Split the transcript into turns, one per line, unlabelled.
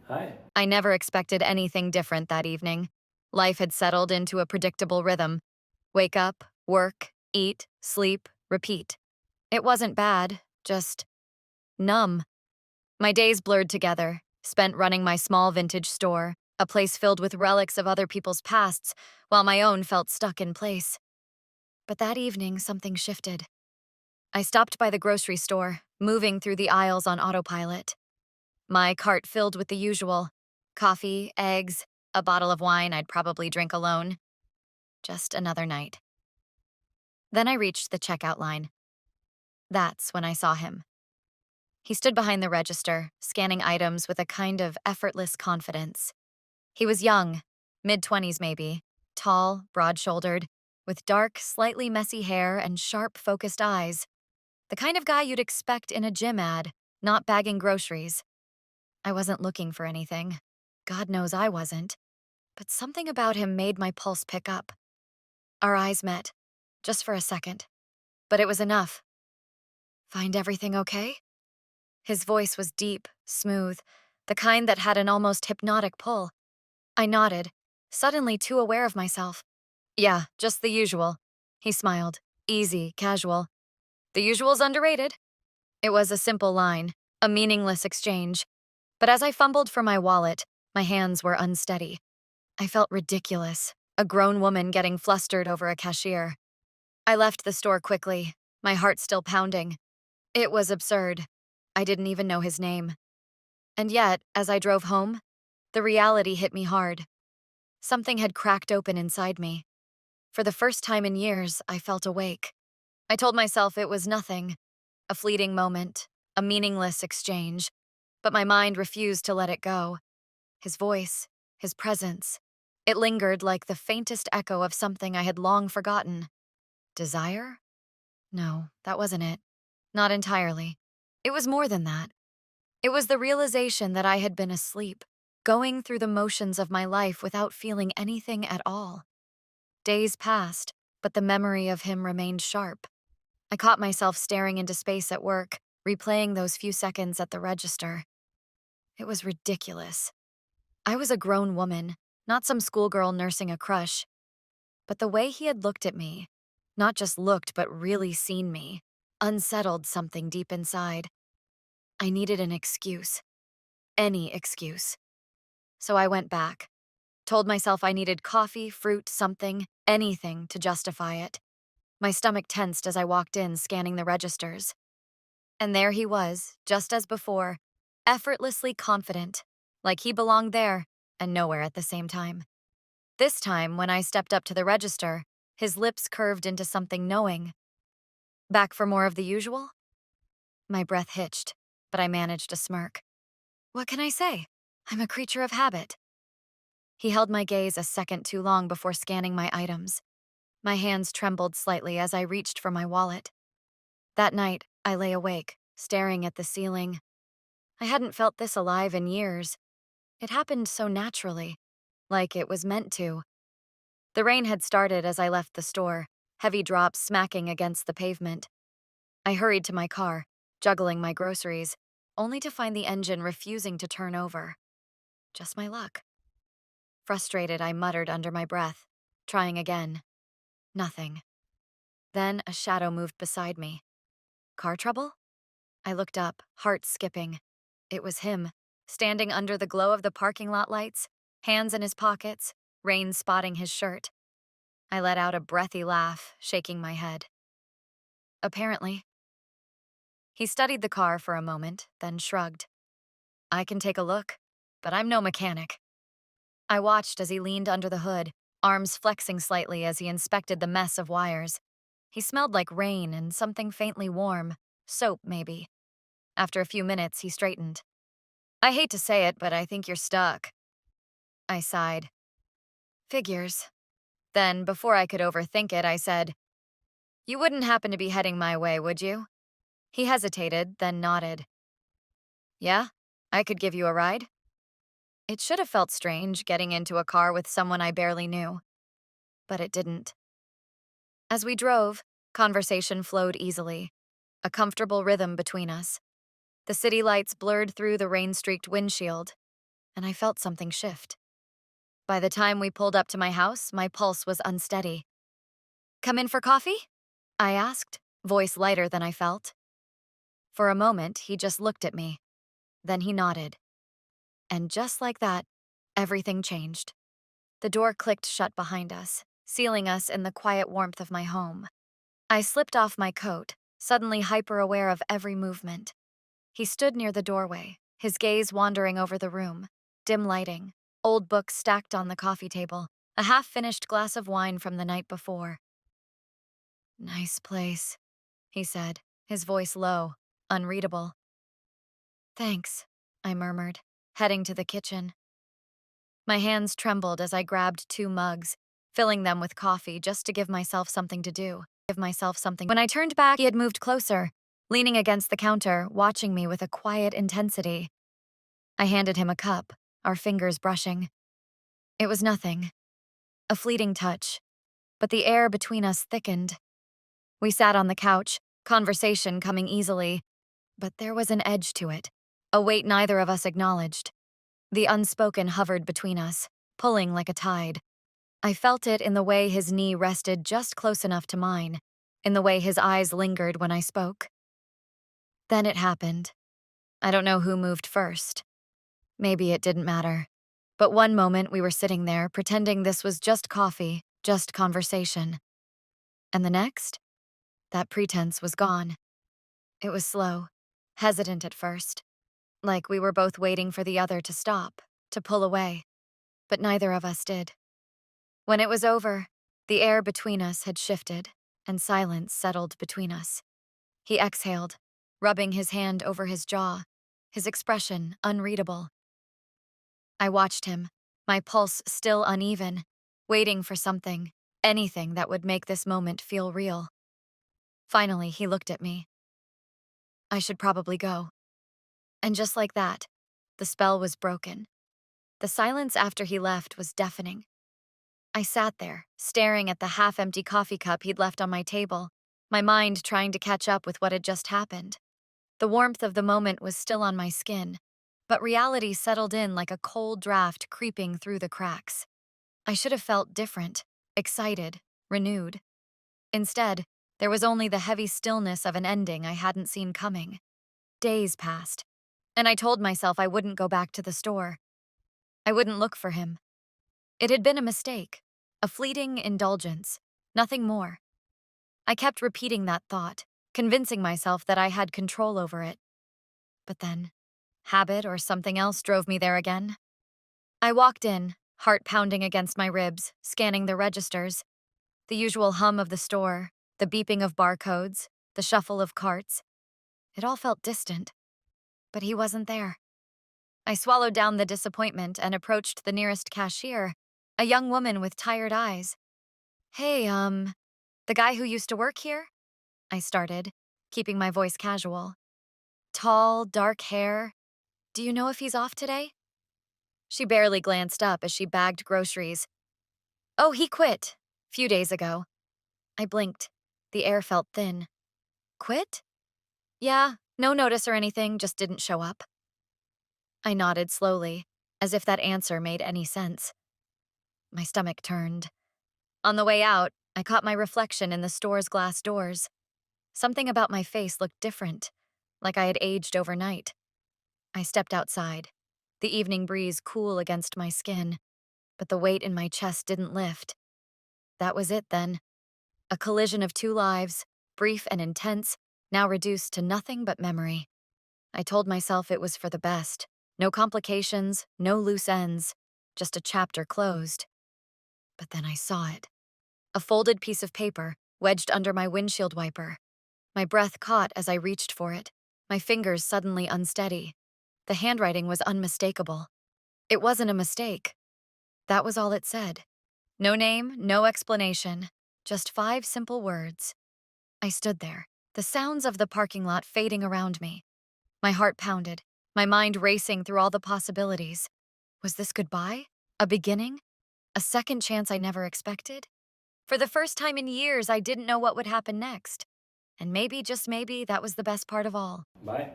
Hi.
I never expected anything different that evening. Life had settled into a predictable rhythm. Wake up, work, eat, sleep, repeat. It wasn't bad, just numb. My days blurred together, spent running my small vintage store, a place filled with relics of other people's pasts, while my own felt stuck in place. But that evening, something shifted. I stopped by the grocery store, moving through the aisles on autopilot. My cart filled with the usual: coffee, eggs, a bottle of wine I'd probably drink alone. Just another night. Then I reached the checkout line. That's when I saw him. He stood behind the register, scanning items with a kind of effortless confidence. He was young, mid-20s maybe, tall, broad-shouldered, with dark, slightly messy hair and sharp, focused eyes. The kind of guy you'd expect in a gym ad, not bagging groceries. I wasn't looking for anything. God knows I wasn't. But something about him made my pulse pick up. Our eyes met, just for a second. But it was enough. "Find everything okay?" His voice was deep, smooth, the kind that had an almost hypnotic pull. I nodded, suddenly too aware of myself. "Yeah, just the usual." He smiled, easy, casual. "The usual's underrated." It was a simple line, a meaningless exchange. But as I fumbled for my wallet, my hands were unsteady. I felt ridiculous, a grown woman getting flustered over a cashier. I left the store quickly, my heart still pounding. It was absurd. I didn't even know his name. And yet, as I drove home, the reality hit me hard. Something had cracked open inside me. For the first time in years, I felt awake. I told myself it was nothing, a fleeting moment, a meaningless exchange. But my mind refused to let it go. His voice, his presence. It lingered like the faintest echo of something I had long forgotten. Desire? No, that wasn't it. Not entirely. It was more than that. It was the realization that I had been asleep, going through the motions of my life without feeling anything at all. Days passed, but the memory of him remained sharp. I caught myself staring into space at work, replaying those few seconds at the register. It was ridiculous. I was a grown woman, not some schoolgirl nursing a crush. But the way he had looked at me, not just looked but really seen me, unsettled something deep inside. I needed an excuse. Any excuse. So I went back. Told myself I needed coffee, fruit, something, anything to justify it. My stomach tensed as I walked in, scanning the registers. And there he was, just as before, effortlessly confident, like he belonged there and nowhere at the same time. This time, when I stepped up to the register, his lips curved into something knowing. "Back for more of the usual?" My breath hitched, but I managed a smirk. "What can I say? I'm a creature of habit." He held my gaze a second too long before scanning my items. My hands trembled slightly as I reached for my wallet. That night, I lay awake, staring at the ceiling. I hadn't felt this alive in years. It happened so naturally, like it was meant to. The rain had started as I left the store, heavy drops smacking against the pavement. I hurried to my car, juggling my groceries, only to find the engine refusing to turn over. Just my luck. Frustrated, I muttered under my breath, trying again. Nothing. Then a shadow moved beside me. Car trouble? I looked up, heart skipping. It was him, standing under the glow of the parking lot lights, hands in his pockets, rain spotting his shirt. I let out a breathy laugh, shaking my head. "Apparently." He studied the car for a moment, then shrugged. "I can take a look, but I'm no mechanic." I watched as he leaned under the hood, arms flexing slightly as he inspected the mess of wires. He smelled like rain and something faintly warm, soap maybe. After a few minutes, he straightened. "I hate to say it, but I think you're stuck." I sighed. "Figures." Then, before I could overthink it, I said, "You wouldn't happen to be heading my way, would you?" He hesitated, then nodded. "Yeah, I could give you a ride." It should have felt strange getting into a car with someone I barely knew, but it didn't. As we drove, conversation flowed easily, a comfortable rhythm between us. The city lights blurred through the rain-streaked windshield, and I felt something shift. By the time we pulled up to my house, my pulse was unsteady. "Come in for coffee?" I asked, voice lighter than I felt. For a moment, he just looked at me. Then he nodded. And just like that, everything changed. The door clicked shut behind us, sealing us in the quiet warmth of my home. I slipped off my coat, suddenly hyper-aware of every movement. He stood near the doorway, his gaze wandering over the room. Dim lighting, old books stacked on the coffee table, a half-finished glass of wine from the night before. "Nice place," he said, his voice low, unreadable. "Thanks," I murmured, heading to the kitchen. My hands trembled as I grabbed 2 mugs, filling them with coffee just to give myself something to do. When I turned back, he had moved closer, leaning against the counter, watching me with a quiet intensity. I handed him a cup, our fingers brushing. It was nothing, a fleeting touch, but the air between us thickened. We sat on the couch, conversation coming easily, but there was an edge to it, a weight neither of us acknowledged. The unspoken hovered between us, pulling like a tide. I felt it in the way his knee rested just close enough to mine, in the way his eyes lingered when I spoke. Then it happened. I don't know who moved first. Maybe it didn't matter. But one moment we were sitting there, pretending this was just coffee, just conversation. And the next, that pretense was gone. It was slow, hesitant at first, like we were both waiting for the other to stop, to pull away. But neither of us did. When it was over, the air between us had shifted, and silence settled between us. He exhaled, rubbing his hand over his jaw, his expression unreadable. I watched him, my pulse still uneven, waiting for something, anything that would make this moment feel real. Finally, he looked at me. I should probably go. And just like that, the spell was broken. The silence after he left was deafening. I sat there, staring at the half-empty coffee cup he'd left on my table, my mind trying to catch up with what had just happened. The warmth of the moment was still on my skin, but reality settled in like a cold draft creeping through the cracks. I should have felt different, excited, renewed. Instead, there was only the heavy stillness of an ending I hadn't seen coming. Days passed, and I told myself I wouldn't go back to the store. I wouldn't look for him. It had been a mistake, a fleeting indulgence, nothing more. I kept repeating that thought, convincing myself that I had control over it. But then, habit or something else drove me there again. I walked in, heart pounding against my ribs, scanning the registers. The usual hum of the store, the beeping of barcodes, the shuffle of carts. It all felt distant. But he wasn't there. I swallowed down the disappointment and approached the nearest cashier, a young woman with tired eyes. "Hey, the guy who used to work here?" I started, keeping my voice casual. "Tall, dark hair. Do you know if he's off today?" She barely glanced up as she bagged groceries. "Oh, he quit. Few days ago." I blinked. The air felt thin. "Quit?" "Yeah, no notice or anything, just didn't show up." I nodded slowly, as if that answer made any sense. My stomach turned. On the way out, I caught my reflection in the store's glass doors. Something about my face looked different, like I had aged overnight. I stepped outside, the evening breeze cool against my skin, but the weight in my chest didn't lift. That was it then. A collision of 2 lives, brief and intense, now reduced to nothing but memory. I told myself it was for the best. No complications, no loose ends, just a chapter closed. But then I saw it. A folded piece of paper, wedged under my windshield wiper. My breath caught as I reached for it, my fingers suddenly unsteady. The handwriting was unmistakable. It wasn't a mistake. That was all it said. No name, no explanation, just 5 simple words. I stood there, the sounds of the parking lot fading around me. My heart pounded, my mind racing through all the possibilities. Was this goodbye? A beginning? A second chance I never expected? For the first time in years, I didn't know what would happen next. And maybe, just maybe, that was the best part of all.
Bye.